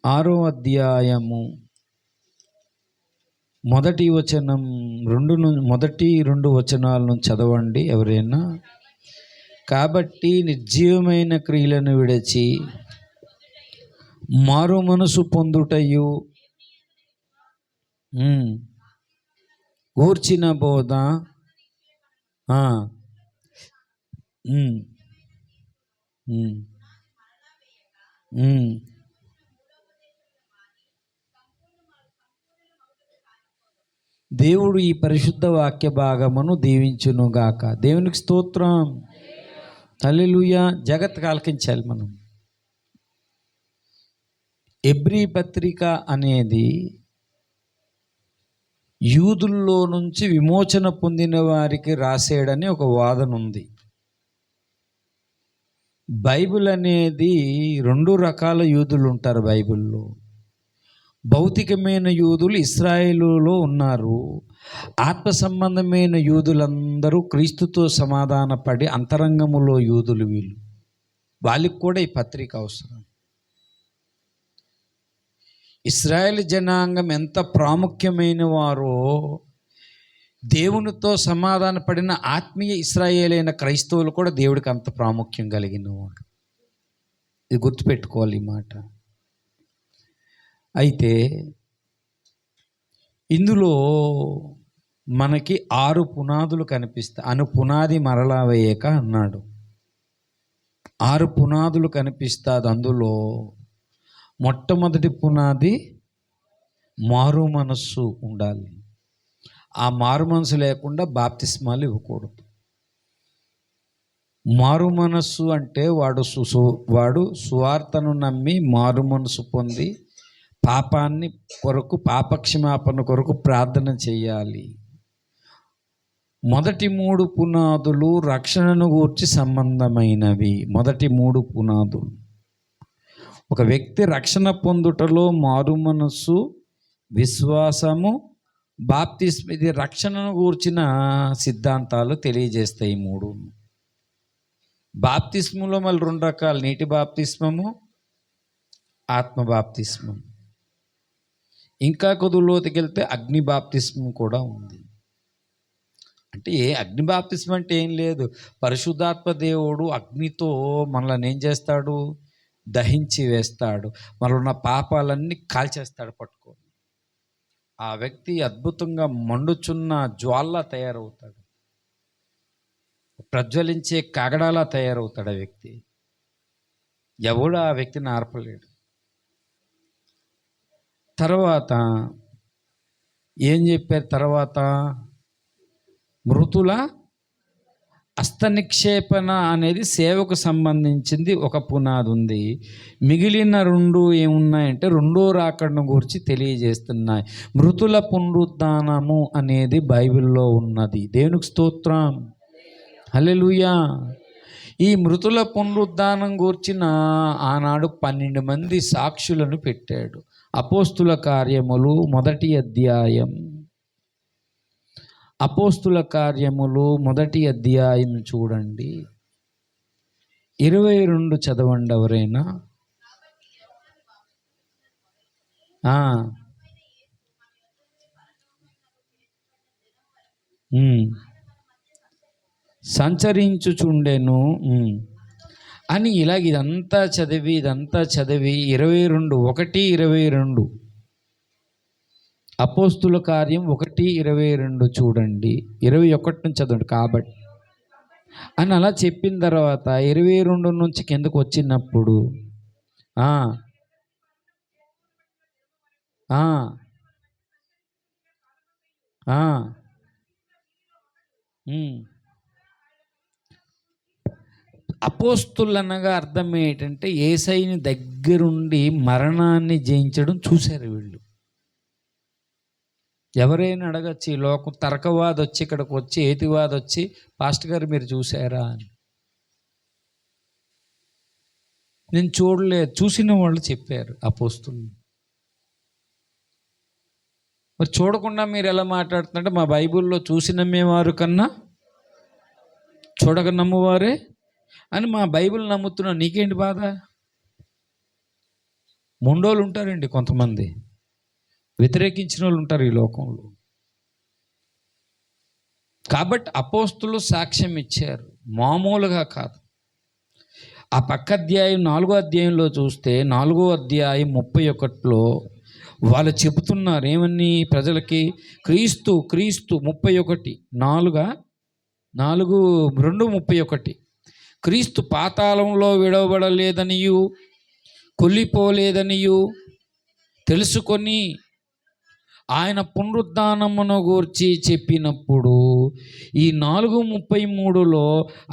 6వ అధ్యాయము మొదటి వచనం మొదటి 2 వచనాలను చదవండి ఎవరైనా. కాబట్టి నిర్జీవమైన క్రియలను విడిచి మారు మనసు పొందుటయు గూర్చిన బోధ దేవుడు ఈ పరిశుద్ధ వాక్య భాగమును దీవించునుగాక. దేవునికి స్తోత్రం. హల్లెలూయా. జగత్తుకు ఆలకించాలి మనం. ఎబ్రీ పత్రిక అనేది యూదుల్లో నుంచి విమోచన పొందిన వారికి రాసేయడని ఒక వాదన ఉంది. బైబిల్ అనేది 2 రకాల యూదులు ఉంటారు బైబిల్లో. భౌతికమైన యూదులు ఇశ్రాయేలులో ఉన్నారు. ఆత్మ సంబంధమైన యూదులందరూ క్రీస్తుతో సమాధాన పడి అంతరంగములో యూదులు వీళ్ళు. వాళ్ళకి కూడా ఈ పత్రిక అవసరం. ఇశ్రాయేల్ జనాంగం ఎంత ప్రాముఖ్యమైన వారో దేవునితో సమాధాన పడిన ఆత్మీయ ఇశ్రాయేలైన క్రైస్తవులు కూడా దేవుడికి అంత ప్రాముఖ్యం కలిగిన వాడు. ఇది గుర్తుపెట్టుకోవాలి ఈ మాట. అయితే ఇందులో మనకి 6 పునాదులు కనిపిస్తాయి. పునాది మరలా వేయక అన్నాడు. 6 పునాదులు కనిపిస్తుంది. అందులో మొట్టమొదటి పునాది మారు మనస్సు ఉండాలి. ఆ మారు మనసు లేకుండా బాప్తిస్మాలు ఇవ్వకూడదు. మారు మనస్సు అంటే వాడు సువార్తను నమ్మి మారు మనసు పొంది పాపాన్ని కొరకు పాపక్షమాపణ కొరకు ప్రార్థన చేయాలి. మొదటి 3 పునాదులు రక్షణను గూర్చి సంబంధమైనవి. మొదటి 3 పునాదులు ఒక వ్యక్తి రక్షణ పొందుటలో మారు మనస్సు, విశ్వాసము, బాప్తిస్మ, ఇది రక్షణను గూర్చిన సిద్ధాంతాలు తెలియజేస్తాయి. 3 బాప్తిస్మంలో మళ్ళీ 2 రకాలు: నీటి బాప్తిస్మము, ఆత్మ బాప్తిస్మం. ఇంకా కొద్దిలోతుకి వెళ్తే అగ్ని బాప్తిస్మం కూడా ఉంది. అంటే అగ్ని బాప్తిస్మం అంటే ఏం లేదు, పరిశుద్ధాత్మ దేవుడు అగ్నితో మనల్ని ఏం చేస్తాడు, దహించి వేస్తాడు. మనలో ఉన్న పాపాలన్నీ కాల్చేస్తాడు పట్టుకొని. ఆ వ్యక్తి అద్భుతంగా మండుచున్న జ్వాల్లా తయారవుతాడు, ప్రజ్వలించే కాగడాలా తయారవుతాడు ఆ వ్యక్తి. ఎవడు ఆ వ్యక్తిని ఆర్పలేడు. తర్వాత ఏం చెప్పారు? తర్వాత మృతుల హస్తనిక్షేపణ అనేది సేవకు సంబంధించింది ఒక పునాది ఉంది. మిగిలిన 2 ఏమున్నాయంటే 2వ రాకడను గురించి తెలియజేస్తున్నాయి. మృతుల పునరుద్ధానము అనేది బైబిల్లో ఉన్నది. దేవునికి స్తోత్రం. హల్లెలూయా. ఈ మృతుల పునరుద్ధానం గూర్చిన ఆనాడు 12 మంది సాక్షులను పెట్టాడు. అపోస్తుల కార్యములు 1వ అధ్యాయం. అపోస్తుల కార్యములు 1వ అధ్యాయం చూడండి. 22 చదవండి ఎవరైనా. సంచరించుచుండెను అని ఇదంతా చదివి 1:22 అపోస్తుల కార్యం 1:22 చూడండి. 21 నుంచి చదవండి. కాబట్టి అని అలా చెప్పిన తర్వాత 22 నుంచి కిందకు వచ్చినప్పుడు అపోస్తులు అనగా అర్థం ఏంటంటే యేసయ్యని దగ్గరుండి మరణాన్ని జయించడం చూశారు వీళ్ళు. ఎవరైనా అడగచ్చు, ఈ లోకం తర్కవాది వచ్చి ఇక్కడికి వచ్చి, ఏతివాది వచ్చి, పాస్టర్ గారు మీరు చూసారా అని. నేను చూడలేదు, చూసిన వాళ్ళు చెప్పారు అపోస్తులు. మరి చూడకుండా మీరు ఎలా మాట్లాడుతుంటే, మా బైబిల్లో చూసి నమ్మేవారు కన్నా చూడక నమ్మువారే అని మా బైబిల్ నమ్ముతున్నా, నీకేంటి బాధ? మొండోళ్ళు ఉంటారండి, కొంతమంది వ్యతిరేకించిన వాళ్ళు ఉంటారు ఈ లోకంలో. కాబట్టి అపోస్తులు సాక్ష్యం ఇచ్చారు, మామూలుగా కాదు. ఆ పక్క అధ్యాయం 4వ అధ్యాయంలో చూస్తే 4వ అధ్యాయం 31లో వాళ్ళు చెబుతున్నారు ఏమని ప్రజలకి, క్రీస్తు క్రీస్తు 4:2:31 క్రీస్తు పాతాళంలో విడవబడలేదనియు కొల్లిపోలేదనియు తెలుసుకొని ఆయన పునరుద్ధానమును గూర్చి చెప్పినప్పుడు ఈ 4:33లో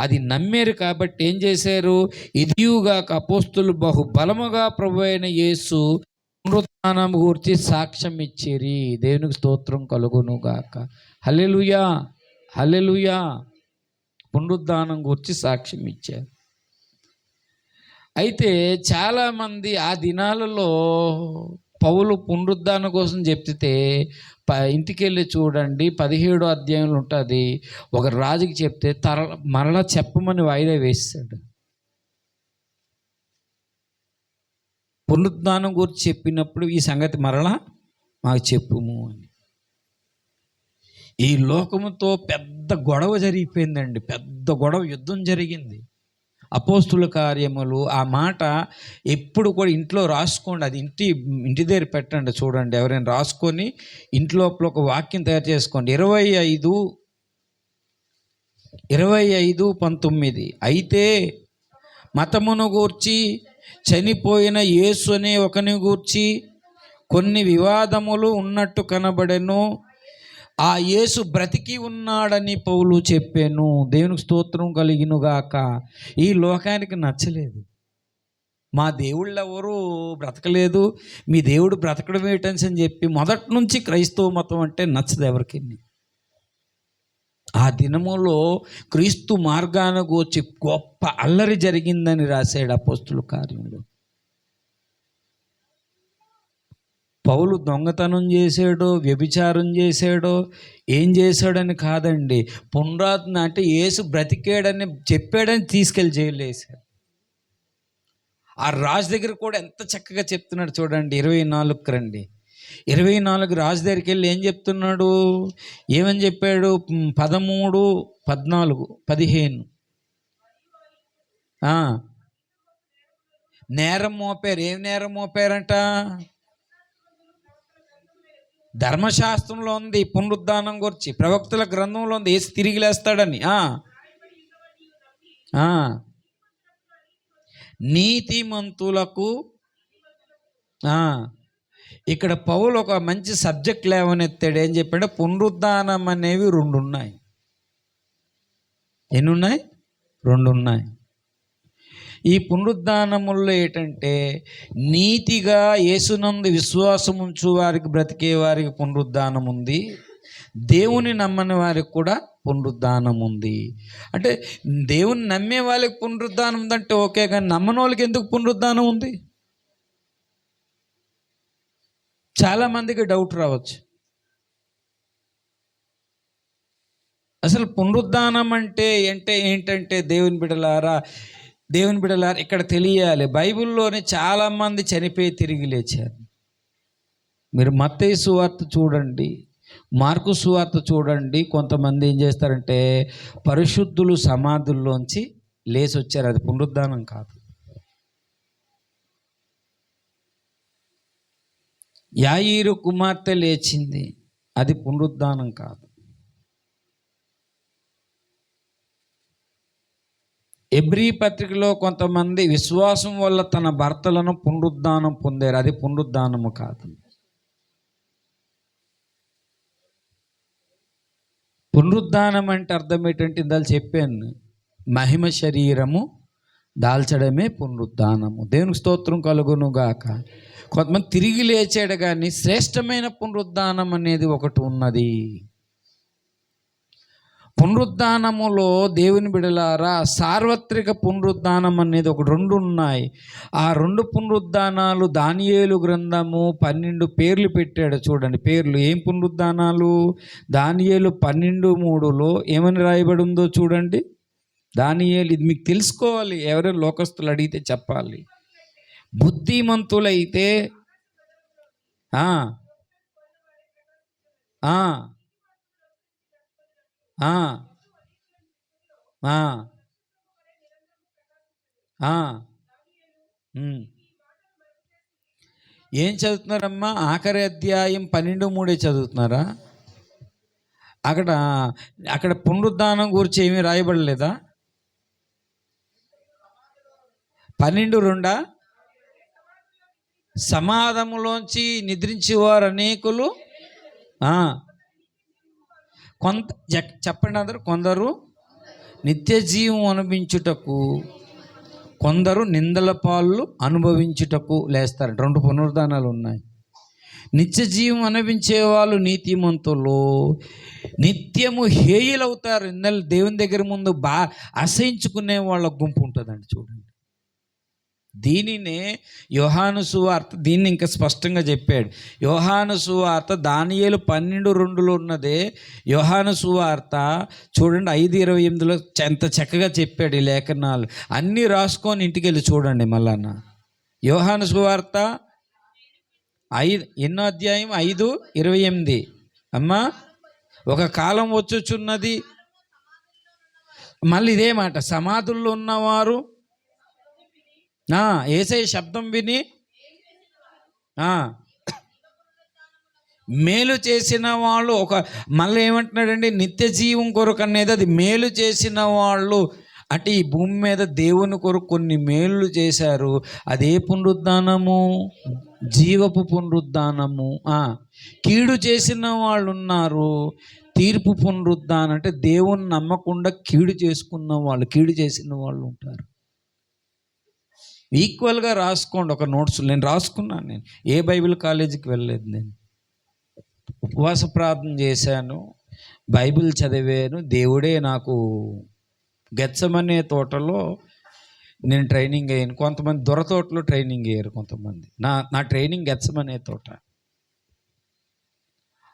అది నమ్మారు. కాబట్టి ఏం చేశారు, ఇదియుగాక అపోస్తులు బహు బలముగా ప్రభు అయిన యేసు పునరుద్ధానం గూర్చి సాక్ష్యం ఇచ్చిరి. దేవునికి స్తోత్రం కలుగును గాక. హల్లెలూయా, హల్లెలూయా. పునరుద్ధానం గురించి సాక్ష్యం ఇచ్చారు. అయితే చాలామంది ఆ దినాలలో పౌలు పునరుద్ధానం కోసం చెప్తే ఇంటికి వెళ్ళి చూడండి 17వ అధ్యాయంలో ఉంటుంది. ఒక రాజుకి చెప్తే మరలా చెప్పమని వాయిదా వేస్తాడు. పునరుద్ధానం గురించి చెప్పినప్పుడు ఈ సంగతి మరలా మాకు చెప్పుము అని. ఈ లోకముతో పెద్ద గొడవ జరిగిపోయిందండి, పెద్ద గొడవ, యుద్ధం జరిగింది. అపోస్తుల కార్యములు ఆ మాట ఎప్పుడు కూడా ఇంట్లో రాసుకోండి, అది ఇంటి దగ్గర పెట్టండి. చూడండి, ఎవరైనా రాసుకొని ఇంట్లోపల ఒక వాక్యం తయారు చేసుకోండి. 25:19 అయితే మతమును గూర్చి చనిపోయిన యేసు అనే ఒకని గూర్చి కొన్ని వివాదములు ఉన్నట్టు కనబడెను. ఆ యేసు బ్రతికి ఉన్నాడని పౌలు చెప్పాను. దేవునికి స్తోత్రం కలిగినుగాక. ఈ లోకానికి నచ్చలేదు, మా దేవుళ్ళు ఎవరు బ్రతకలేదు, మీ దేవుడు బ్రతకడం ఏంటని చెప్పి మొదటి నుంచి క్రైస్తవ మతం అంటే నచ్చదు ఎవరికి. ఆ దినములో క్రీస్తు మార్గాన గూర్చి గొప్ప అల్లరి జరిగిందని రాశాడు అపోస్తుల కార్యంలో. పౌలు దొంగతనం చేశాడో వ్యభిచారం చేశాడో ఏం చేశాడని కాదండి, పునరాత్మ అంటే యేసు బ్రతికాడని చెప్పాడని తీసుకెళ్ళి జైలు వేశాడు. ఆ రాజు దగ్గర కూడా ఎంత చక్కగా చెప్తున్నాడు చూడండి. 24కి రండి. 24 రాజు దగ్గరికి వెళ్ళి ఏం చెప్తున్నాడు, ఏమని చెప్పాడు, 13, 14, 15 నేరం మోపారు. ఏం నేరం మోపారంట, ధర్మశాస్త్రంలో ఉంది పునరుద్ధానం గురించి, ప్రవక్తల గ్రంథంలో ఉంది యేసు తిరిగి లేస్తాడని. నీతిమంతులకు ఇక్కడ పౌలు ఒక మంచి సబ్జెక్ట్ లేవనెత్తాడు. ఏం చెప్పాడు, పునరుద్ధానం అనేవి 2 ఉన్నాయి. ఎన్ని ఉన్నాయి, 2 ఉన్నాయి. ఈ పునరుద్ధానముల్లో ఏంటంటే నీతిగా యేసునందు విశ్వాసం ఉంచు వారికి, బ్రతికే వారికి పునరుద్ధానం ఉంది. దేవుని నమ్మని వారికి కూడా పునరుద్ధానం ఉంది. అంటే దేవుని నమ్మే వాళ్ళకి పునరుద్ధానం ఉందంటే ఓకే, కానీ నమ్మని వాళ్ళకి ఎందుకు పునరుద్ధానం ఉంది? చాలామందికి డౌట్ రావచ్చు, అసలు పునరుద్ధానం అంటే ఏంటంటే దేవుని బిడ్డలారా ఇక్కడ తెలియాలి. బైబిల్లోనే చాలామంది చనిపోయి తిరిగి లేచారు. మీరు మత్తయి సువార్త చూడండి, మార్కు సువార్త చూడండి. కొంతమంది ఏం చేస్తారంటే పరిశుద్ధులు సమాధుల్లోంచి లేచి వచ్చారు, అది పునరుద్ధానం కాదు. యాయీరు కుమార్తె లేచింది, అది పునరుద్ధానం కాదు. ఎబ్రీ పత్రికలో కొంతమంది విశ్వాసం వల్ల తన భర్తలను పునరుద్ధానం పొందారు, అది పునరుద్ధానము కాదు. పునరుద్ధానం అంటే అర్థం ఏంటంటే ఇందాక చెప్పాను, మహిమ శరీరము దాల్చడమే పునరుద్ధానము. దేవునికి స్తోత్రం కలుగును గాక. కొంతమంది తిరిగి లేచాడు, కానీ శ్రేష్టమైన పునరుద్ధానం అనేది ఒకటి ఉన్నది. పునరుద్ధానములో దేవుని బిడలారా సార్వత్రిక పునరుద్ధానం అనేది ఒక 2 ఉన్నాయి. ఆ 2 పునరుద్ధానాలు దానియేలు గ్రంథము 12 పేర్లు పెట్టాడు చూడండి. పేర్లు ఏం పునరుద్ధానాలు, దానియేలు 12:3లో ఏమని రాయబడి ఉందో చూడండి. దానియేలు, ఇది మీకు తెలుసుకోవాలి, ఎవరైనా లోకస్తులు అడిగితే చెప్పాలి. బుద్ధిమంతులైతే ఆ, ఆ, ఆ, ఆ, ఆ, ఏం చదువుతున్నారమ్మా? ఆఖరి అధ్యాయం 12:3 చదువుతున్నారా? అక్కడ అక్కడ పునరుద్ధానం గురించి ఏమీ రాయబడలేదా? 12:2 సమాధములోంచి నిద్రించేవారు అనేకులు. కొంత చెప్పండి అందరూ. కొందరు నిత్య జీవం అనుభవించుటకు, కొందరు నిందల పాలు అనుభవించుటకు లేస్తారు. 2 పునరుద్ధానాలు ఉన్నాయి. నిత్య జీవం అనుభవించే వాళ్ళు నీతిమంతులు నిత్యము హేయులవుతారు. దేవుని దగ్గర ముందు అసహించుకునే వాళ్ళ గుంపు ఉంటుందండి. చూడండి, దీనినే యోహాను సువార్త దీన్ని ఇంకా స్పష్టంగా చెప్పాడు. యోహాను సువార్త దానియేలు 12:2 ఉన్నదే యోహాను సువార్త. చూడండి 5:28 ఎంత చక్కగా చెప్పాడు ఈ లేఖనాలు. అన్నీ రాసుకొని ఇంటికి వెళ్ళి చూడండి మళ్ళాన్న. యోహాను సువార్త 5 అధ్యాయం 5:28. అమ్మా, ఒక కాలం వచ్చుచున్నది. మళ్ళీ ఇదే మాట, సమాధుల్లో ఉన్నవారు యేసయ్య శబ్దం విని మేలు చేసిన వాళ్ళు మళ్ళీ ఏమంటున్నాడండి? నిత్య జీవం కొరకు అనేది అది మేలు చేసిన వాళ్ళు. అంటే ఈ భూమి మీద దేవుని కొరకు కొన్ని మేలు చేశారు. అదే పునరుద్ధానము, జీవపు పునరుద్ధానము. కీడు చేసిన వాళ్ళు ఉన్నారు, తీర్పు పునరుద్ధానం. అంటే దేవుని నమ్మకుండా కీడు చేసుకున్న వాళ్ళు, కీడు చేసిన వాళ్ళు ఉంటారు. ఈక్వల్గా రాసుకోండి ఒక నోట్స్. నేను రాసుకున్నాను. నేను ఏ బైబిల్ కాలేజీకి వెళ్ళలేదు. నేను ఉపవాస ప్రార్థన చేశాను, బైబిల్ చదివాను. దేవుడే నాకు గెత్సమనే తోటలో నేను ట్రైనింగ్ అయ్యాను. కొంతమంది దొరతోటలో ట్రైనింగ్ అయ్యారు కొంతమంది. నా ట్రైనింగ్ గెత్సమనే తోట.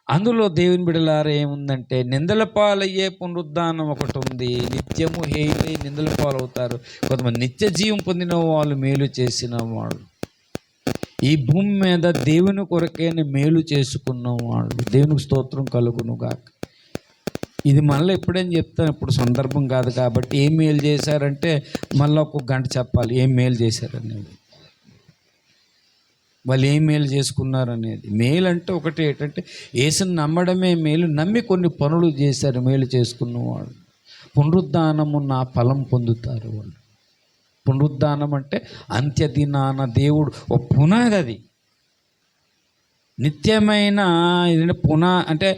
అందులో దేవుని బిడ్డలారా ఏముందంటే, నిందల పాలయ్యే పునరుద్ధానం ఒకటి ఉంది. నిత్యము హేయులై నిందల పాలవుతారు. కొంతమంది నిత్య జీవం పొందిన వాళ్ళు, మేలు చేసిన వాళ్ళు, ఈ భూమి మీద దేవుని కొరకైనా మేలు చేసుకున్న వాళ్ళు. దేవునికి స్తోత్రం కలుగునుగాక. ఇది మళ్ళీ ఎప్పుడైనా చెప్తాను, ఇప్పుడు సందర్భం కాదు కాబట్టి. ఏం మేలు చేశారంటే మళ్ళీ ఒక గంట చెప్పాలి ఏం మేలు చేశారనేది, వాళ్ళు ఏం మేలు చేసుకున్నారు అనేది. మేలు అంటే ఒకటి ఏంటంటే యేసుని నమ్మడమే మేలు. నమ్మి కొన్ని పనులు చేశారు మేలు చేసుకున్నవాళ్ళు. పునరుద్ధానము నా ఫలం పొందుతారు వాళ్ళు. పునరుద్ధానం అంటే అంత్యదినాన దేవుడు ఒక పునాది. అది నిత్యమైన అంటే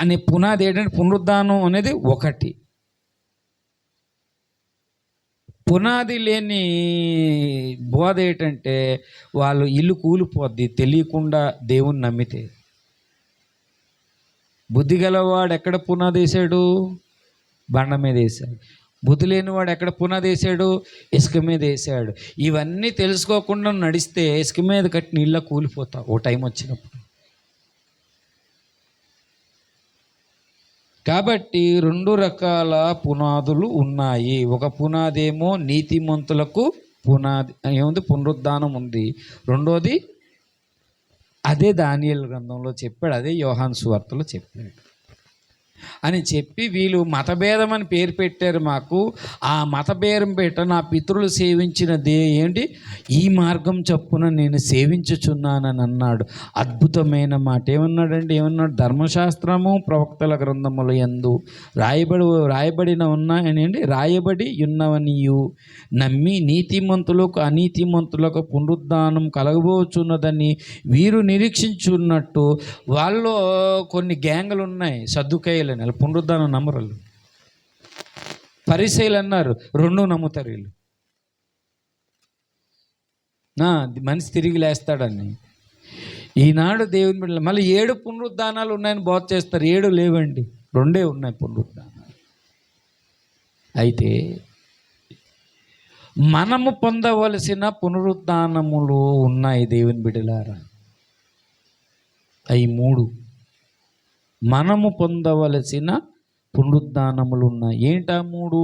అనే పునాది ఏంటంటే పునరుద్ధానం అనేది ఒకటి. పునాది లేని బోధ ఏంటంటే వాళ్ళు ఇల్లు కూలిపోద్ది తెలియకుండా దేవుని నమ్మితే. బుద్ధి గలవాడు ఎక్కడ పునాది వేసాడు? బండ మీద వేసాడు. బుద్ధి లేనివాడు ఎక్కడ పునాది వేసాడు? ఇసుక మీద వేసాడు. ఇవన్నీ తెలుసుకోకుండా నడిస్తే ఇసుక మీద కట్టిన ఇళ్ళ కూలిపోతావు ఓ టైం వచ్చినప్పుడు. కాబట్టి 2 రకాల పునాదులు ఉన్నాయి. ఒక పునాది ఏమో నీతిమంతులకు పునాది ఏముంది? పునరుద్ధానం ఉంది. రెండోది అదే దానియేలు గ్రంథంలో చెప్పాడు, అదే యోహాను సువార్తలో చెప్పాడు అని చెప్పి వీళ్ళు మతభేదం అని పేరు పెట్టారు మాకు. ఆ మతభేదం పెట్ట నా పితరులు సేవించిన ఏంటి? ఈ మార్గం చొప్పున నేను సేవించుచున్నానని అన్నాడు. అద్భుతమైన మాట. ఏమన్నాడండి? ఏమన్నాడు? ధర్మశాస్త్రము ప్రవక్తల గ్రంథముల యందు రాయబడి ఉన్నవనియు నమ్మి నీతిమంతులకు అనీతిమంతులకు పునరుద్ధానం కలగబోచున్నదని వీరు నిరీక్షించున్నట్టు వాళ్ళు కొన్ని గ్యాంగులు ఉన్నాయి. సద్దుకయ్యలు పునరుద్ధానం నమ్మరు. పరిసయ్యులు అన్నారు 2 నమ్ముతారు వీళ్ళు. మనిషి తిరిగి లేస్తాడని. ఈనాడు దేవుని బిడ్డలు మళ్ళీ 7 పునరుద్ధానాలు ఉన్నాయని బోధ చేస్తారు. 7 లేవండి, 2 ఉన్నాయి పునరుద్ధానాలు. అయితే మనము పొందవలసిన పునరుద్ధానములు ఉన్నాయి దేవుని బిడ్డలారా. అవి 3 మనము పొందవలసిన పునరుద్ధానములు ఉన్నాయి. ఏంటా 3?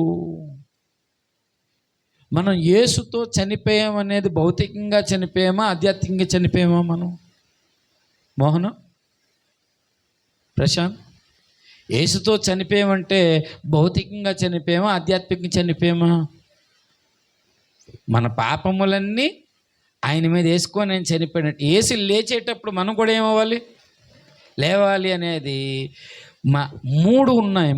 మనం యేసుతో చనిపోయాం అనేది భౌతికంగా చనిపోయామా, ఆధ్యాత్మికంగా చనిపోయామా? మనం మోహన, ప్రశాంత్, యేసుతో చనిపోయామంటే భౌతికంగా చనిపోయామా, ఆధ్యాత్మికంగా చనిపోయామా? మన పాపములన్నీ ఆయన మీద వేసుకొని ఆయన చనిపోయినట్టు యేసు లేచేటప్పుడు మనం కూడా ఏమవ్వాలి? లేవాలి అనేది మూడు ఉన్నాయి.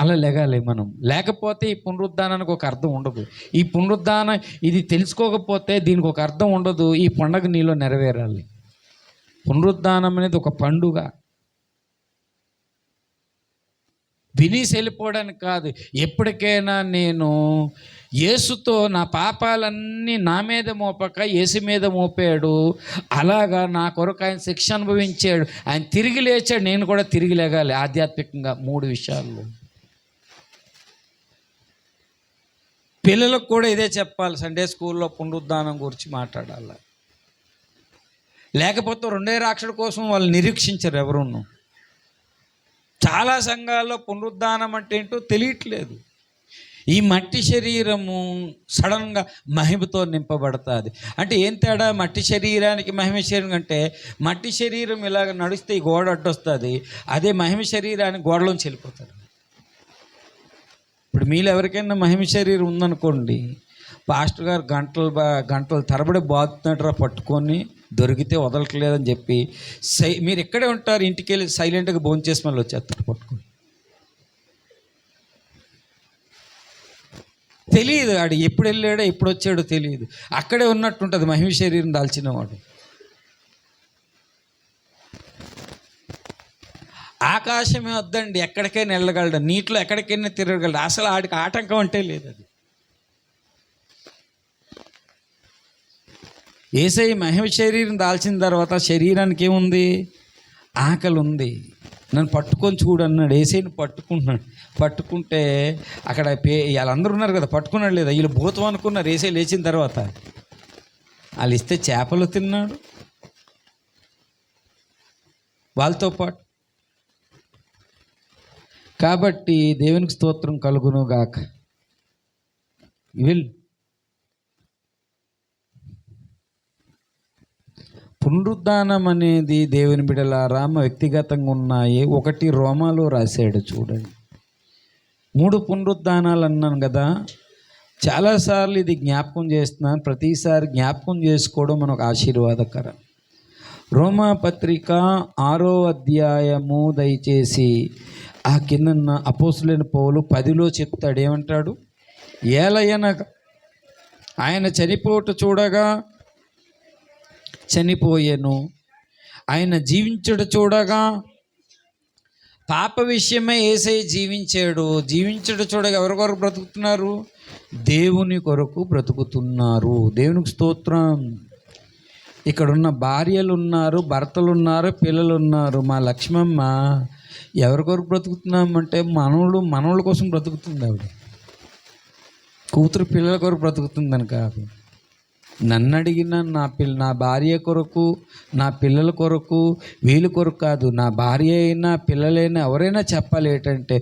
అలా లెగాలి మనం. లేకపోతే ఈ పునరుద్ధానానికి ఒక అర్థం ఉండదు. ఈ పునరుద్ధానం ఇది తెలుసుకోకపోతే దీనికి ఒక అర్థం ఉండదు. ఈ పండగ నీలో నెరవేరాలి. పునరుద్ధానం అనేది ఒక పండుగ. వినేసి వెళ్ళిపోవడానికి కాదు. ఎప్పటికైనా నేను యేసుతో నా పాపాలన్నీ నా మీద మోపక యేసు మీద మోపాడు. అలాగా నా కొరకు ఆయన శిక్ష అనుభవించాడు, ఆయన తిరిగి లేచాడు, నేను కూడా తిరిగి లేగాలి ఆధ్యాత్మికంగా. 3 విషయాల్లో పిల్లలకు కూడా ఇదే చెప్పాలి. సండే స్కూల్లో పునరుద్ధానం గురించి మాట్లాడాలి. లేకపోతే రెండే రాక్షల కోసం వాళ్ళు నిరీక్షించరు ఎవరును. చాలా సంఘాల్లో పునరుద్ధానం అంటే ఏంటో తెలియట్లేదు. ఈ మట్టి శరీరము సడన్గా మహిమతో నింపబడుతుంది. అంటే ఏం తేడా? మట్టి శరీరానికి మహిమ శరీరం అంటే, మట్టి శరీరం ఇలాగ నడిస్తే ఈ గోడ అడ్డొస్తుంది, అదే మహిమ శరీరానికి గోడలోంచి వెళ్ళిపోతారు. ఇప్పుడు మీలో ఎవరికైనా మహిమ శరీరం ఉందనుకోండి, పాస్టర్ గారు గంటలు తరబడి బాగుతున్నట్రా పట్టుకొని, దొరికితే వదలట్లేదని చెప్పి మీరు ఎక్కడే ఉంటారు, ఇంటికి వెళ్ళి సైలెంట్గా భోంచేసి మళ్ళీ వచ్చేస్తారు పట్టుకొని. తెలియదు ఆడు ఎప్పుడు వెళ్ళాడో ఎప్పుడు వచ్చాడో తెలియదు. అక్కడే ఉన్నట్టుంటుంది మహిమ శరీరం దాల్చిన వాడు. ఆకాశమే వద్దండి, ఎక్కడికైనా వెళ్ళగలడు, నీటిలో ఎక్కడికైనా తిరగలడు. అసలు ఆడికి ఆటంకం అంటే లేదు. అది యేసయ్య మహిమ శరీరం దాల్చిన తర్వాత శరీరానికి ఏముంది? ఆకలి ఉంది. నన్ను పట్టుకొని చూడు అన్నాడు. యేసయ్యని పట్టుకుంటున్నాడు. పట్టుకుంటే అక్కడ వాళ్ళందరూ ఉన్నారు కదా, పట్టుకున్నాడు లేదా? వీళ్ళు భూతం అనుకున్నారు. యేసయ్య లేచిన తర్వాత వాళ్ళు ఇస్తే చేపలు తిన్నాడు వాళ్ళతో పాటు. కాబట్టి దేవునికి స్తోత్రం కలుగును గాక. వీళ్ళు పునరుద్ధానం అనేది దేవుని బిడ్డలారా వ్యక్తిగతంగా ఉన్నాయి. 1 రోమాలో రాశాడు చూడండి. 3 పునరుద్ధానాలు అన్నాను కదా, చాలాసార్లు ఇది జ్ఞాపకం చేస్తున్నాను. ప్రతిసారి జ్ఞాపకం చేసుకోవడం మనకు ఆశీర్వాదకరం. రోమా పత్రిక 6వ అధ్యాయము దయచేసి ఆ కింద అపోస్తులైన పౌలు 10లో చెప్తాడు. ఏమంటాడు? ఏలయనగా ఆయన చనిపోటు చూడగా చనిపోయాను, ఆయన జీవించడు చూడగా. పాప విషయమే యేసయ్య జీవించాడు. జీవించడు చూడగా ఎవరి కొరకు బ్రతుకుతున్నారు? దేవుని కొరకు బ్రతుకుతున్నారు. దేవునికి స్తోత్రం. ఇక్కడున్న భార్యలు ఉన్నారు, భర్తలు ఉన్నారు, పిల్లలు ఉన్నారు. మా లక్ష్మమ్మ ఎవరి కొరకు బ్రతుకుతున్నామంటే మనవుల కోసం బ్రతుకుతుంది. ఆవిడ కూతురు పిల్లల కొరకు బ్రతుకుతుందని కాదు. నన్ను అడిగిన నా భార్య కొరకు, నా పిల్లల కొరకు, వీళ్ళ కొరకు కాదు. నా భార్య అయినా పిల్లలైనా ఎవరైనా చెప్పాలి ఏంటంటే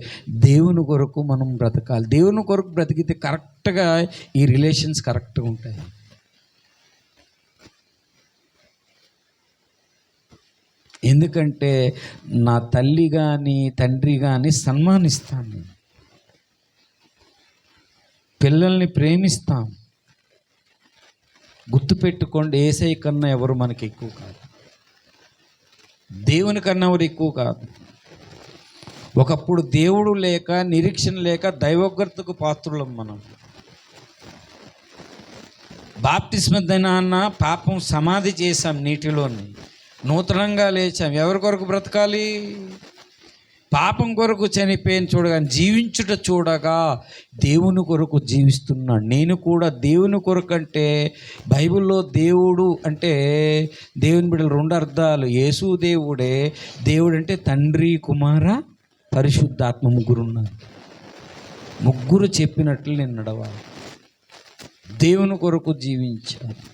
దేవుని కొరకు మనం బ్రతకాలి. దేవుని కొరకు బ్రతికితే కరెక్ట్గా ఈ రిలేషన్స్ కరెక్ట్గా ఉంటాయి. ఎందుకంటే నా తల్లి కానీ తండ్రి కానీ సన్మానిస్తాను, పిల్లల్ని ప్రేమిస్తాం. గుర్తుపెట్టుకోండి, యేసయ్య కన్నా ఎవరు మనకి ఎక్కువ కాదు, దేవుని కన్నా ఎవరు ఎక్కువ కాదు. ఒకప్పుడు దేవుడు లేక, నిరీక్షణ లేక దైవోగ్రతకు పాత్రులం మనం. బాప్తిస్మ దినాన పాపం సమాధి చేశాం నీటిలోని, నూతనంగా లేచాం. ఎవరి కొరకు బ్రతకాలి? పాపం కొరకు చనిపోయిన చూడగా, జీవించుట చూడగా దేవుని కొరకు జీవిస్తున్నాడు. నేను కూడా దేవుని కొరకు అంటే బైబిల్లో దేవుడు అంటే దేవుని బిడ్డలు 2 అర్థాలు. యేసు దేవుడే. దేవుడు అంటే తండ్రి, కుమార, పరిశుద్ధాత్మ ముగ్గురు ఉన్నారు. ముగ్గురు చెప్పినట్లు నేను నడవాలి. దేవుని కొరకు జీవించాలి.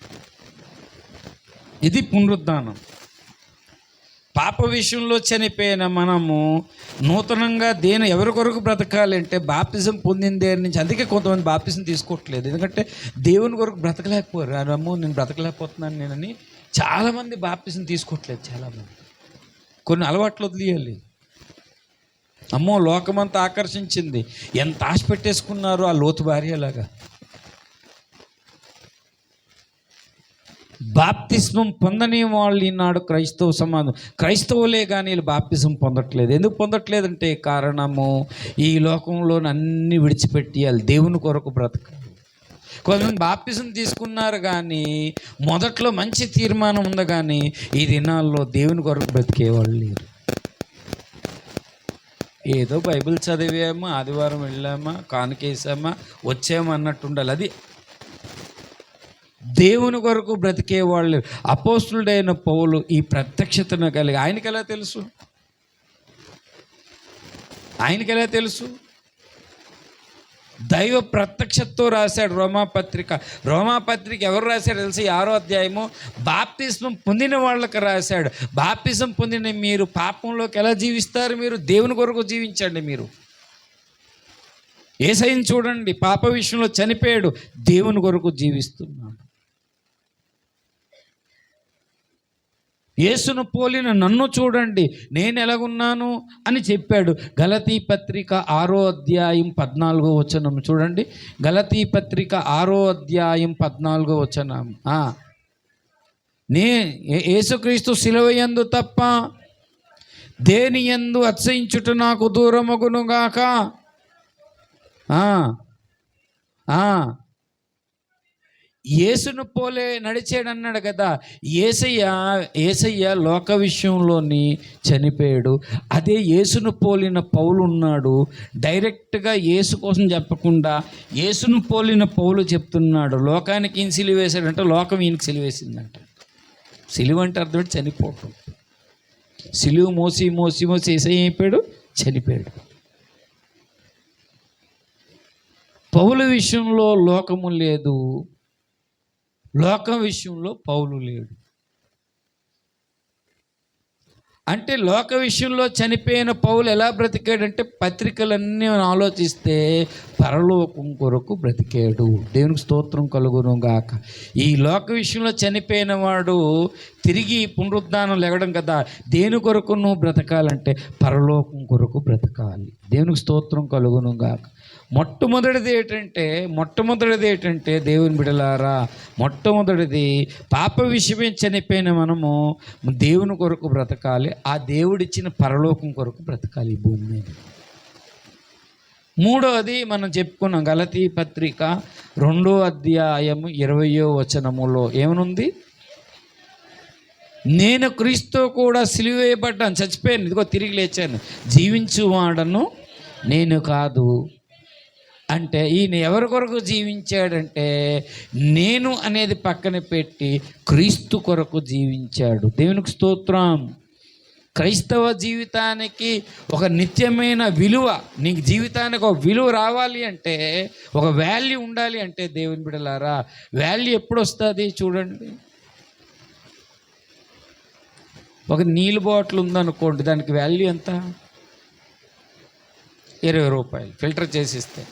ఇది పునరుద్ధానం. పాప విషయంలో చనిపోయిన మనము నూతనంగా ఎవరి కొరకు బ్రతకాలి అంటే బాప్తిజం పొందిన దేని నుంచి. అందుకే కొంతమంది బాప్తిజం తీసుకోవట్లేదు, ఎందుకంటే దేవుని కొరకు బ్రతకలేకపోయారు. అమ్మో నేను బ్రతకలేకపోతున్నాను నేనని చాలామంది బాప్తిజం తీసుకోవట్లేదు. చాలామంది కొన్ని అలవాట్లు వదిలేయాలి. అమ్మో లోకమంతా ఆకర్షించింది, ఎంత ఆశ పెట్టేసుకున్నారు ఆ లోతు భార్యలాగా. బాప్తిస్మం పొందని వాళ్ళు ఈనాడు క్రైస్తవ సమాజం, క్రైస్తవులే కానీ వీళ్ళు బాప్తిజం పొందట్లేదు. ఎందుకు పొందట్లేదంటే కారణము ఈ లోకంలో అన్నీ విడిచిపెట్టియాలి, దేవుని కొరకు బ్రతకాలి. కొంతమంది బాప్తిజం తీసుకున్నారు కానీ మొదట్లో మంచి తీర్మానం ఉంది కానీ ఈ దినాల్లో దేవుని కొరకు బ్రతికేవాళ్ళు లేరు. ఏదో బైబిల్ చదివామా, ఆదివారం వెళ్ళామా, కానుకేసామా, వచ్చామా అన్నట్టు ఉండాలి. అది దేవుని కొరకు బ్రతికేవాళ్ళు. అపోస్తులుడైన పౌలు ఈ ప్రత్యక్షతను కలిగి ఆయనకి ఎలా తెలుసు? దైవ ప్రత్యక్షతతో రాశాడు రోమాపత్రిక ఎవరు రాశాడు తెలిసి 6వ అధ్యాయము బాప్తిస్మం పొందిన వాళ్ళకి రాశాడు. బాప్తిజం పొందిన మీరు పాపంలోకి ఎలా జీవిస్తారు? మీరు దేవుని కొరకు జీవించండి. మీరు యేసయ్యను చూడండి, పాప విషయంలో చనిపోయాడు, దేవుని కొరకు జీవిస్తున్నాడు. యేసును పోలిన నన్ను చూడండి, నేను ఎలాగున్నాను అని చెప్పాడు. గలతీ పత్రిక 6వ అధ్యాయం 14వ వచనం చూడండి. గలతీ పత్రిక 6వ అధ్యాయం 14వ వచనం. యేసుక్రీస్తు శిలువయందు తప్ప దేని యందు అతిశయించుట నాకు దూరమగునుగాక. యేసును పోలే నడిచాడన్నాడు కదా. యేసయ్య లోక విషయంలోని చనిపోయాడు. అదే యేసును పోలిన పౌలు ఉన్నాడు. డైరెక్ట్గా యేసు కోసం చెప్పకుండా యేసును పోలిన పౌలు చెప్తున్నాడు. లోకానికి ఈయన సిలువ వేశాడంటే లోకం ఈయనకి సిలువ వేసిందంట. సిలువ అంటే అర్థం చనిపోవటం. సిలువ మోసి మోసి మోసి యేసయ్య అయిపోయాడు, చనిపోయాడు. పౌలు విషయంలో లోకము లేదు, లోకం విషయంలో పౌలు లేడు. అంటే లోక విషయంలో చనిపోయిన పౌలు ఎలా బ్రతికాడంటే పత్రికలన్నీ ఆలోచిస్తే పరలోకం కొరకు బ్రతికాడు. దేవునికి స్తోత్రం కలుగును గాక. ఈ లోక విషయంలో చనిపోయిన వాడు తిరిగి పునరుద్ధానం లేవడం కదా. దేని కొరకు నువ్వు బ్రతకాలంటే పరలోకం కొరకు బ్రతకాలి. దేవునికి స్తోత్రం కలుగును గాక. మొట్టమొదటిది ఏంటంటే దేవుని బిడలారా, మొట్టమొదటిది పాప విషయమే చనిపోయిన మనము దేవుని కొరకు బ్రతకాలి. ఆ దేవుడిచ్చిన పరలోకం కొరకు బ్రతకాలి ఈ భూమి మీద. మూడవది మనం చెప్పుకున్నాం, గలతీ పత్రిక 2వ అధ్యాయము 20వ వచనములో ఏమనుంది? నేను క్రీస్తు కూడా సిలువ వేయబడ్డాను, చచ్చిపోయాను, ఇదిగో తిరిగి లేచాను, జీవించువాడను నేను కాదు. అంటే ఈయన ఎవరి కొరకు జీవించాడంటే నేను అనేది పక్కన పెట్టి క్రీస్తు కొరకు జీవించాడు. దేవునికి స్తోత్రం. క్రైస్తవ జీవితానికి ఒక నిత్యమైన విలువ, నీకు జీవితానికి ఒక విలువ రావాలి అంటే, ఒక వాల్యూ ఉండాలి అంటే దేవుని బిడ్డలారా, వాల్యూ ఎప్పుడు వస్తుంది చూడండి. ఒక నీళ్ళు బాటిల్ ఉందనుకోండి, దానికి వాల్యూ ఎంత? 20 రూపాయలు ఫిల్టర్ చేసిస్తే.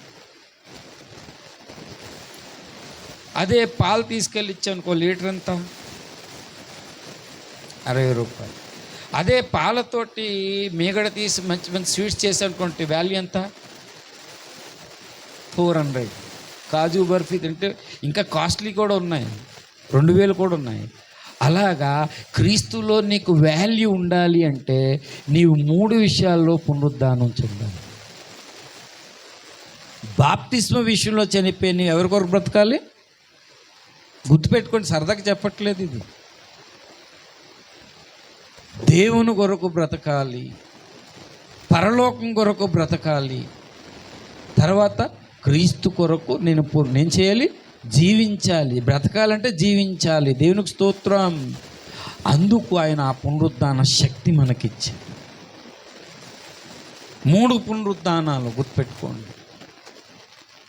అదే పాలు తీసుకెళ్ళి ఇచ్చానుకో, లీటర్ ఎంత? 60 రూపాయలు. అదే పాలతోటి మీగడ తీసి మంచి మంచి స్వీట్స్ చేసానుకోండి, వాల్యూ ఎంత? 400. కాజు బర్ఫీ తింటే ఇంకా కాస్ట్లీ కూడా ఉన్నాయి, 2000 కూడా ఉన్నాయి. అలాగా క్రీస్తులో నీకు వాల్యూ ఉండాలి అంటే నీవు 3 విషయాల్లో పునరుద్ధానం చెందాలి. బాప్తిస్మ విషయంలో చనిపోయి నీవు ఎవరి కొరకు బ్రతకాలి? గుర్తుపెట్టుకోండి, సరదాగా చెప్పట్లేదు ఇది. దేవుని కొరకు బ్రతకాలి, పరలోకం కొరకు బ్రతకాలి. తర్వాత క్రీస్తు కొరకు నేను చేయాలి, జీవించాలి. బ్రతకాలంటే జీవించాలి. దేవునికి స్తోత్రం. అందుకు ఆయన ఆ పునరుద్ధాన శక్తి మనకిచ్చాడు. 3 పునరుద్ధానాలు గుర్తుపెట్టుకోండి,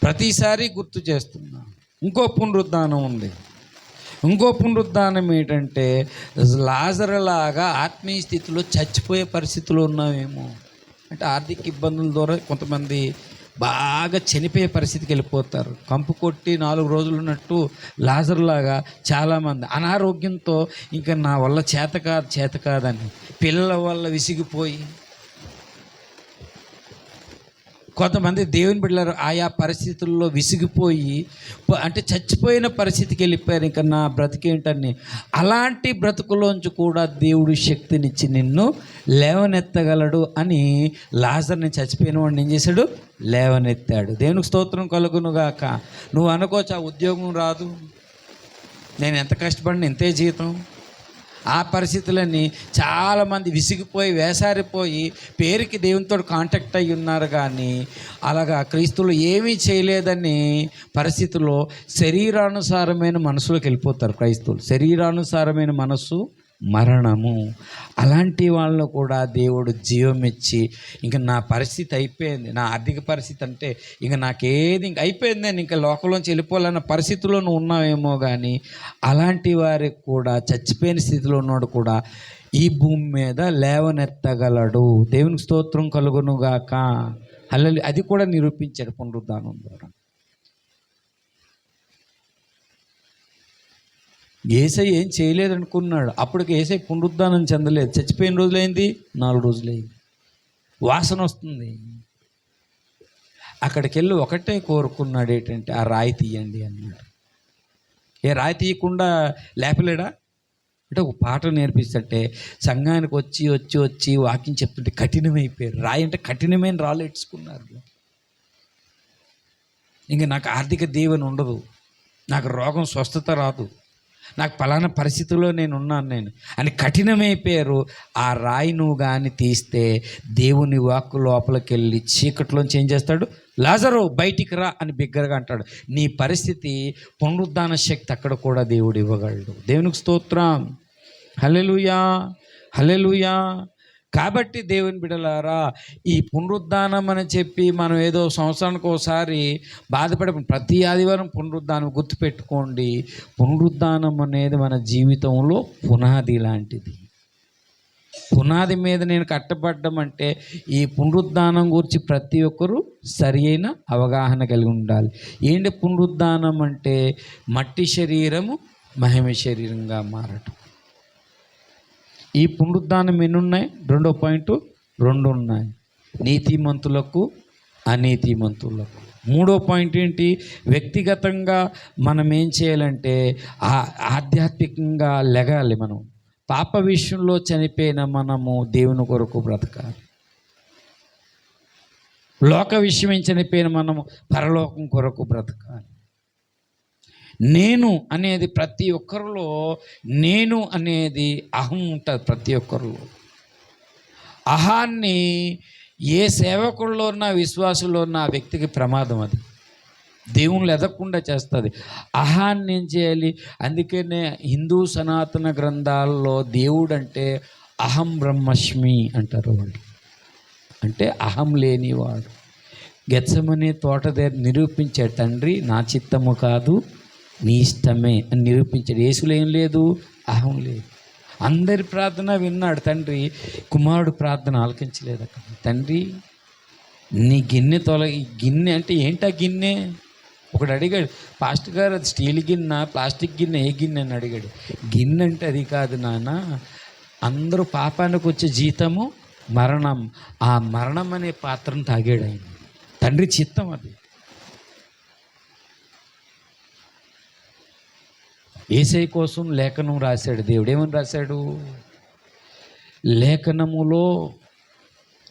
ప్రతిసారి గుర్తు చేస్తున్నా. ఇంకో పునరుద్ధానం ఉంది. ఇంకో పునరుద్ధానం ఏంటంటే లాజరులాగా ఆత్మీయ స్థితిలో చచ్చిపోయే పరిస్థితిలో ఉన్నామేమో. అంటే ఆర్థిక ఇబ్బందుల ద్వారా కొంతమంది బాగా చనిపోయే పరిస్థితికి వెళ్ళిపోతారు. కంపు కొట్టి 4 రోజులు ఉన్నట్టు లాజరులాగా చాలామంది అనారోగ్యంతో ఇంకా నా వల్ల చేత కాదని పిల్లల వల్ల విసిగిపోయి, కొంతమంది దేవుని బిడ్డలారు ఆయా పరిస్థితుల్లో విసిగిపోయి అంటే చచ్చిపోయిన పరిస్థితికి వెళ్ళిపోయారు. ఇంకా నా బ్రతికేంటని. అలాంటి బ్రతుకులోంచి కూడా దేవుడు శక్తినిచ్చి నిన్ను లేవనెత్తగలడు అని లాజర్ని, చచ్చిపోయిన వాడిని ఏం చేశాడు? లేవనెత్తాడు. దేవునికి స్తోత్రం కలుగునుగాక. నువ్వు అనుకోవచ్చు ఆ ఉద్యోగం రాదు, నేను ఎంత కష్టపడిన ఇంతే జీతం. ఆ పరిస్థితులన్నీ చాలామంది విసిగిపోయి వేసారిపోయి పేరుకి దేవునితో కాంటాక్ట్ అయ్యి ఉన్నారు, కానీ అలాగా క్రీస్తులు ఏమీ చేయలేదని పరిస్థితుల్లో శరీరానుసారమైన మనసులోకి వెళ్ళిపోతారు క్రైస్తవులు. శరీరానుసారమైన మనస్సు మరణము. అలాంటి వాళ్ళను కూడా దేవుడు జీవం ఇచ్చి ఇంకా నా పరిస్థితి అయిపోయింది, నా ఆర్థిక పరిస్థితి అంటే ఇంకా నాకేది ఇంక అయిపోయింది, నేను ఇంకా లోకంలోంచి వెళ్ళిపోవాలన్న పరిస్థితిలో నువ్వు ఉన్నావేమో. కానీ అలాంటి వారికి కూడా చచ్చిపోయిన స్థితిలో ఉన్నాడు కూడా ఈ భూమి మీద లేవనెత్తగలడు. దేవునికి స్తోత్రం కలుగునుగాక. హల్లెలూయా. అది కూడా నిరూపించాడు పునరుద్ధానం ద్వారా. ఏసై ఏం చేయలేదనుకున్నాడు. అప్పటికి ఏసై పునరుద్ధానం చెందలేదు. చచ్చిపోయిన రోజులైంది, 4 రోజులైంది. వాసన వస్తుంది. అక్కడికి వెళ్ళి ఒకటే కోరుకున్నాడు, ఏంటంటే ఆ రాయి తీయండి అన్నాడు. ఏ రాయి తీయకుండా లేపలేడా? అంటే ఒక పాట నేర్పిస్తుంటే సంఘానికి వచ్చి వాక్యం చెప్తుంటే కఠినమైపోయారు. రాయి అంటే కఠినమైన రాళ్ళు ఎట్టుకున్నారు. ఇంక నాకు ఆర్థిక దీవెన ఉండదు, నాకు రోగం స్వస్థత రాదు, నాకు పలానా పరిస్థితుల్లో నేను అని కఠినమైపోయారు. ఆ రాయి నువ్వు కానీ తీస్తే దేవుని వాక్కు లోపలికి వెళ్ళి చీకట్లోంచి ఏం చేస్తాడు? లాజరు బయటికి రా అని బిగ్గరగా అంటాడు. నీ పరిస్థితి పునరుద్ధాన శక్తి అక్కడ కూడా దేవుడు ఇవ్వగలడు. దేవునికి స్తోత్రం. హల్లెలూయా, హల్లెలూయా. కాబట్టి దేవుని బిడ్డలారా, ఈ పునరుద్ధానం అని చెప్పి మనం ఏదో సంవత్సరానికి ఒకసారి బాధపడే ప్రతి ఆదివారం పునరుద్ధానం గుర్తుపెట్టుకోండి. పునరుద్ధానం అనేది మన జీవితంలో పునాది లాంటిది. పునాది మీద నేను కట్టబడ్డం అంటే ఈ పునరుద్ధానం గురించి ప్రతి ఒక్కరూ సరి అయిన అవగాహన కలిగి ఉండాలి. ఏంటి పునరుద్ధానం అంటే? మట్టి శరీరము మహిమ శరీరంగా మారటం. ఈ పునరుద్ధానం ఎన్నున్నాయి? 2వ పాయింట్ 2 ఉన్నాయి. నీతిమంతులకు అనీతిమంతులకు. 3వ పాయింట్ ఏంటి? వ్యక్తిగతంగా మనం ఏం చేయాలంటే ఆధ్యాత్మికంగా లెగాలి. మనం పాప విషయంలో చనిపోయిన మనము దేవుని కొరకు బ్రతకాలి. లోక విషయం చనిపోయిన మనము పరలోకం కొరకు బ్రతకాలి. నేను అనేది ప్రతి ఒక్కరిలో, నేను అనేది అహం ఉంటుంది ప్రతి ఒక్కరిలో. అహాన్ని ఏ సేవకుల్లో ఉన్న, విశ్వాసుల్లో ఉన్న ఆ వ్యక్తికి ప్రమాదం. అది దేవుళ్ళు ఎదగకుండా చేస్తుంది. అహాన్ని ఏం చేయాలి? అందుకనే హిందూ సనాతన గ్రంథాల్లో దేవుడు అంటే అహం బ్రహ్మస్మి అంటారు వాళ్ళు. అంటే అహం లేనివాడు. గెత్సెమనే తోట దగ్గర నిరూపించాడు, తండ్రి నా చిత్తము కాదు నీ ఇష్టమే అని నిరూపించాడు. యేసులో ఏం లేదు? అహం లేదు. అందరి ప్రార్థన విన్నాడు తండ్రి, కుమారుడు ప్రార్థన ఆలకించలేదు. అక్కడ తండ్రి నీ గిన్నె గిన్నె అంటే ఏంటా గిన్నె? ఒకడు అడిగాడు, పాస్టర్ గారు అది స్టీల్ గిన్నె, ప్లాస్టిక్ గిన్నె, ఏ గిన్నె అని అడిగాడు. గిన్నె అంటే అది కాదు నాన్న, అందరూ పాపానికి వచ్చే జీతము మరణం. ఆ మరణం అనే పాత్రను తాగాడు ఆయన. తండ్రి చిత్తం అది. యేసయ్య కోసం లేఖనం రాశాడు దేవుడు. ఏమని రాశాడు? లేఖనములో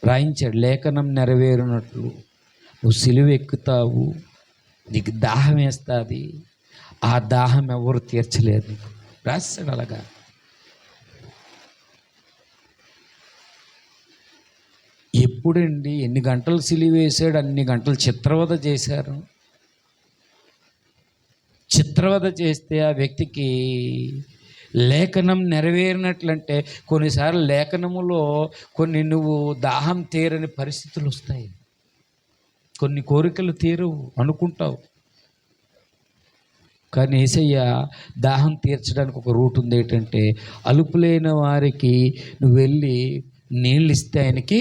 రాయించాడు, లేఖనం నెరవేరునట్లు నువ్వు సిలువ ఎక్కుతావు, నీకు దాహం వేస్తుంది, ఆ దాహం ఎవరు తీర్చలేదు. రాశాడు అలాగా. ఎప్పుడండి ఎన్ని గంటలు సిలువ వేసాడు, అన్ని గంటలు చిత్రవద చేశారు. చిత్రవద చేస్తే ఆ వ్యక్తికి లేఖనం నెరవేరినట్లంటే కొన్నిసార్లు లేఖనములో కొన్ని నువ్వు దాహం తీరని పరిస్థితులు వస్తాయి, కొన్ని కోరికలు తీరవు అనుకుంటావు. కానీ యేసయ్య దాహం తీర్చడానికి ఒక రూట్ ఉంది. ఏంటంటే అలుపులైన వారికి నువ్వు వెళ్ళి నీళ్ళు ఇస్తే ఆయనకి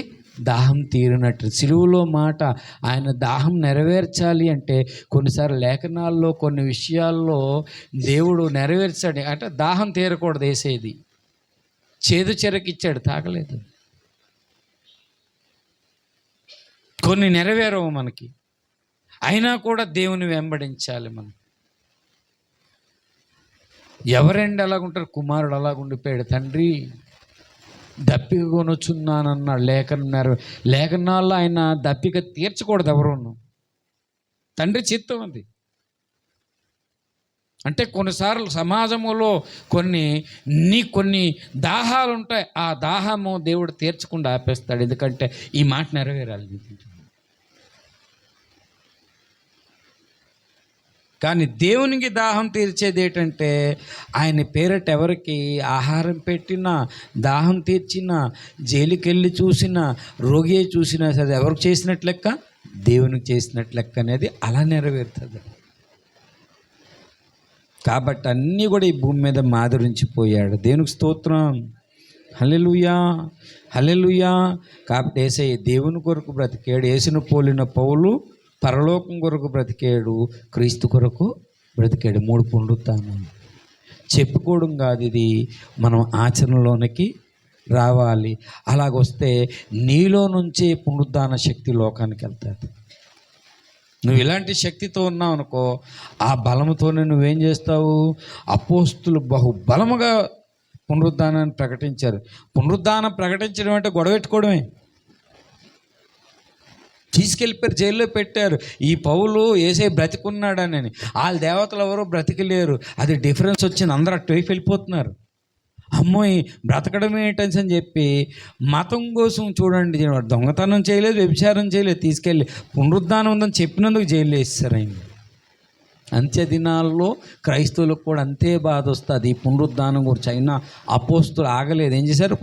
దాహం తీరినట్టు. సిలువలో మాట ఆయన దాహం నెరవేర్చాలి అంటే కొన్నిసార్లు లేఖనాల్లో కొన్ని విషయాల్లో దేవుడు నెరవేర్చాడు. అంటే దాహం తీరకూడదు, వేసేది చేదు చెరకిచ్చాడు, తాగలేదు. కొన్ని నెరవేరవు మనకి, అయినా కూడా దేవుని వెంబడించాలి మనం. ఎవరండి అలాగుంటారు? కుమారుడు అలాగుండిపోయాడు. తండ్రి దప్పిక కొనొచ్చున్నానన్నాడు. లేఖనాల్లో ఆయన దప్పిక తీర్చకూడదు ఎవరును. తండ్రి చిత్తం అది. అంటే కొన్నిసార్లు సమాజంలో కొన్ని దాహాలు ఉంటాయి. ఆ దాహము దేవుడు తీర్చకుండా ఆపేస్తాడు. ఎందుకంటే ఈ మాట నెరవేరాలి. కానీ దేవునికి దాహం తీర్చేది ఏంటంటే ఆయన పేరట ఎవరికి ఆహారం పెట్టినా, దాహం తీర్చినా, జైలుకెళ్ళి చూసినా, రోగి చూసినా సరే ఎవరికి చేసినట్లు లెక్క? దేవునికి చేసినట్లు లెక్క అనేది అలా నెరవేరుతుంది. కాబట్టి అన్నీ కూడా ఈ భూమి మీద మాదిరించిపోయాడు. దేవునికి స్తోత్రం, హల్లెలూయా, హల్లెలూయా. కాబట్టి యేసయ్య దేవుని కొరకు బ్రతికాడు. యేసును పోలిన పౌలు పరలోకం కొరకు బ్రతికాడు, క్రీస్తు కొరకు బ్రతికాడు. 3 పునరుత్థానం చెప్పుకోవడం కాదు, ఇది మనం ఆచరణలోనికి రావాలి. అలాగొస్తే నీలో నుంచే పునరుద్ధాన శక్తి లోకానికి వెళ్తుంది. నువ్వు ఇలాంటి శక్తితో ఉన్నావు అనుకో, ఆ బలముతోనే నువ్వేం చేస్తావు? అపోస్తులు బహుబలముగా పునరుద్ధానాన్ని ప్రకటించారు. పునరుద్ధానం ప్రకటించడం అంటే గొడవెట్టుకోవడమే. తీసుకెళ్ళిపోయారు, జైల్లో పెట్టారు. ఈ పౌలు యేసయ్య బ్రతికున్నాడని, వాళ్ళ దేవతలు ఎవరో బ్రతికలేరు. అది డిఫరెన్స్ వచ్చింది. అందరూ అటువైపు వెళ్ళిపోతున్నారు. అమ్మోయ్ బ్రతకడం ఏంటని చెప్పి మతం కోసం చూడండి, దొంగతనం చేయలేదు, వ్యభిచారం చేయలేదు, తీసుకెళ్ళి పునరుద్ధానం ఉందని చెప్పినందుకు జైల్లో వేస్తారు ఆయన. అంత్య దినాల్లో క్రైస్తవులకు కూడా అంతే బాధ వస్తుంది. ఈ పునరుద్ధానం గురించి అయినా అపోస్తులు ఆగలేదు. ఏం చేశారు?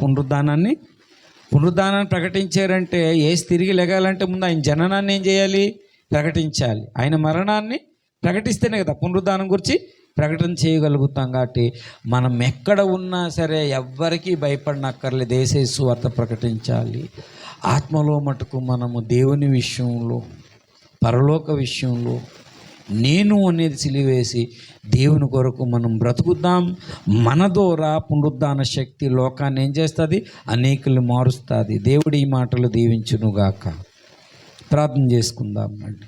పునరుద్ధానాన్ని ప్రకటించారంటే ఏసి తిరిగి లెగాలంటే ముందు ఆయన జననాన్ని ఏం చేయాలి? ప్రకటించాలి. ఆయన మరణాన్ని ప్రకటిస్తేనే కదా పునరుద్ధానం గురించి ప్రకటన చేయగలుగుతాం. కాబట్టి మనం ఎక్కడ ఉన్నా సరే ఎవ్వరికీ భయపడనక్కర్లేదు. యేసయ్య సువార్త ప్రకటించాలి. ఆత్మలో మటుకు మనము దేవుని విషయంలో, పరలోక విషయంలో నేను అనేది సిలివేసి దేవుని కొరకు మనం బ్రతుకుద్దాం. మన ద్వారా పునరుద్ధాన శక్తి లోకాన్ని ఏం చేస్తుంది? అనేకులు మారుస్తుంది. దేవుడి ఈ మాటలు దీవించునుగాక. ప్రార్థన చేసుకుందాం అండి.